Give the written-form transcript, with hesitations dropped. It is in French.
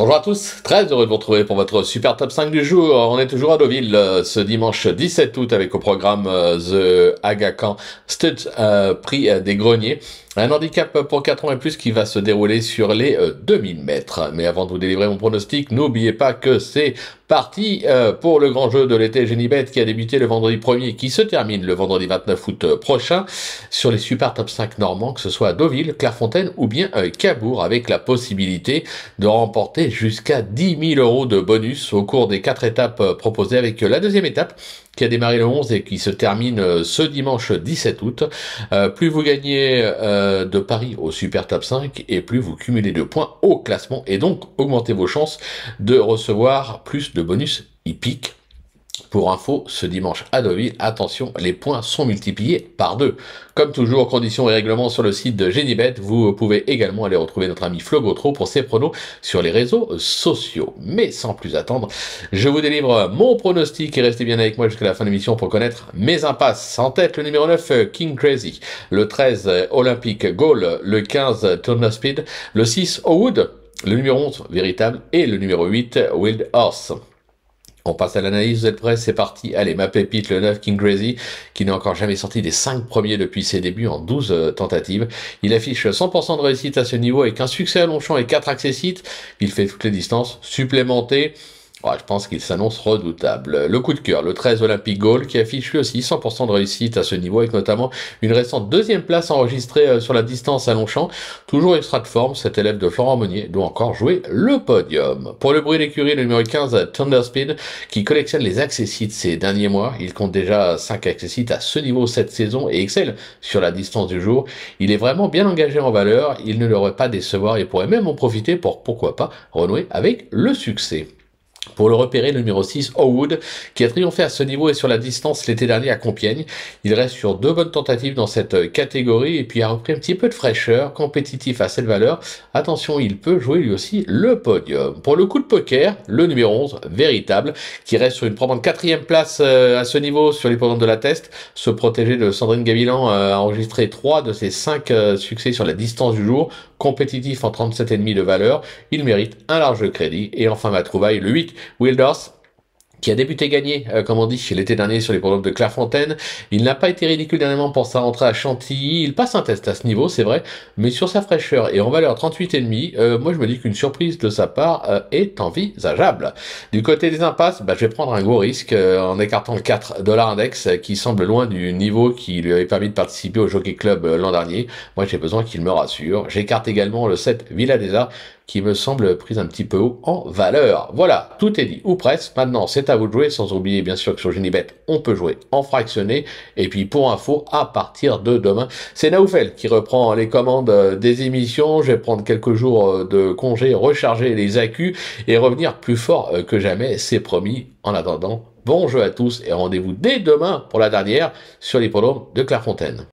Bonjour à tous, très heureux de vous retrouver pour votre super top 5 du jour. On est toujours à Deauville ce dimanche 17 août avec au programme The Aga Khan Stud Prix des Greniers. Un handicap pour 4 ans et plus qui va se dérouler sur les 2000 mètres. Mais avant de vous délivrer mon pronostic, n'oubliez pas que c'est parti pour le grand jeu de l'été Genibet qui a débuté le vendredi 1er et qui se termine le vendredi 29 août prochain sur les super top 5 normands, que ce soit à Deauville, Clairefontaine ou bien Cabourg, avec la possibilité de remporter jusqu'à 10 000 euros de bonus au cours des 4 étapes proposées, avec la deuxième étape qui a démarré le 11 et qui se termine ce dimanche 17 août. Plus vous gagnez de paris au Super Top 5 et plus vous cumulez de points au classement et donc augmentez vos chances de recevoir plus de bonus hippiques. Pour info, ce dimanche à Deauville, attention, les points sont multipliés par 2. Comme toujours, conditions et règlements sur le site de Genibet. Vous pouvez également aller retrouver notre ami Flo Gautreau pour ses pronos sur les réseaux sociaux. Mais sans plus attendre, je vous délivre mon pronostic et restez bien avec moi jusqu'à la fin de l'émission pour connaître mes impasses. En tête, le numéro 9, King Crazy, le 13, Olympic Goal, le 15, Turner Speed, le 6, Owood, le numéro 11, Véritable, et le numéro 8, Wild Horse. On passe à l'analyse, vous êtes prêts? C'est parti. Allez, ma pépite, le 9 King Crazy, qui n'a encore jamais sorti des 5 premiers depuis ses débuts en 12 tentatives. Il affiche 100% de réussite à ce niveau avec un succès à Longchamp et 4 accessites. Il fait toutes les distances supplémentées. Ouais, je pense qu'il s'annonce redoutable. Le coup de cœur, le 13 Olympic Goal, qui affiche lui aussi 100% de réussite à ce niveau, avec notamment une récente deuxième place enregistrée sur la distance à Longchamp. Toujours extra de forme, cet élève de Florent Monnier doit encore jouer le podium. Pour le bruit d'écurie, le numéro 15 Thunder Speed, qui collectionne les accessites ces derniers mois. Il compte déjà 5 accessites à ce niveau cette saison et excelle sur la distance du jour. Il est vraiment bien engagé en valeur, il ne l'aurait pas décevoir et pourrait même en profiter pour, pourquoi pas, renouer avec le succès. Pour le repérer, le numéro 6, Owood, qui a triomphé à ce niveau et sur la distance l'été dernier à Compiègne. Il reste sur 2 bonnes tentatives dans cette catégorie et puis a repris un petit peu de fraîcheur, compétitif à cette valeur. Attention, il peut jouer lui aussi le podium. Pour le coup de poker, le numéro 11, Véritable, qui reste sur une probante 4e place à ce niveau sur l'hippodrome de la Teste. Se protéger de Sandrine Gavilan a enregistré 3 de ses 5 succès sur la distance du jour, compétitif en 37,5 de valeur. Il mérite un large crédit. Et enfin ma trouvaille, le 8, Wild Horse, qui a débuté gagné, comme on dit, l'été dernier sur les programmes de Clairefontaine. Il n'a pas été ridicule dernièrement pour sa rentrée à Chantilly. Il passe un test à ce niveau, c'est vrai, mais sur sa fraîcheur et en valeur 38,5, moi je me dis qu'une surprise de sa part est envisageable. Du côté des impasses, je vais prendre un gros risque en écartant le 4 Dollar Index qui semble loin du niveau qui lui avait permis de participer au Jockey Club l'an dernier. Moi j'ai besoin qu'il me rassure. J'écarte également le 7 Villa des Arts qui me semble prise un petit peu haut en valeur. Voilà, tout est dit, ou presque. Maintenant, c'est à vous de jouer, sans oublier bien sûr que sur Genibet, on peut jouer en fractionné. Et puis pour info, à partir de demain, c'est Naoufel qui reprend les commandes des émissions. Je vais prendre quelques jours de congé, recharger les accus et revenir plus fort que jamais, c'est promis. En attendant, bon jeu à tous et rendez-vous dès demain pour la dernière sur l'hippodrome de Clairefontaine.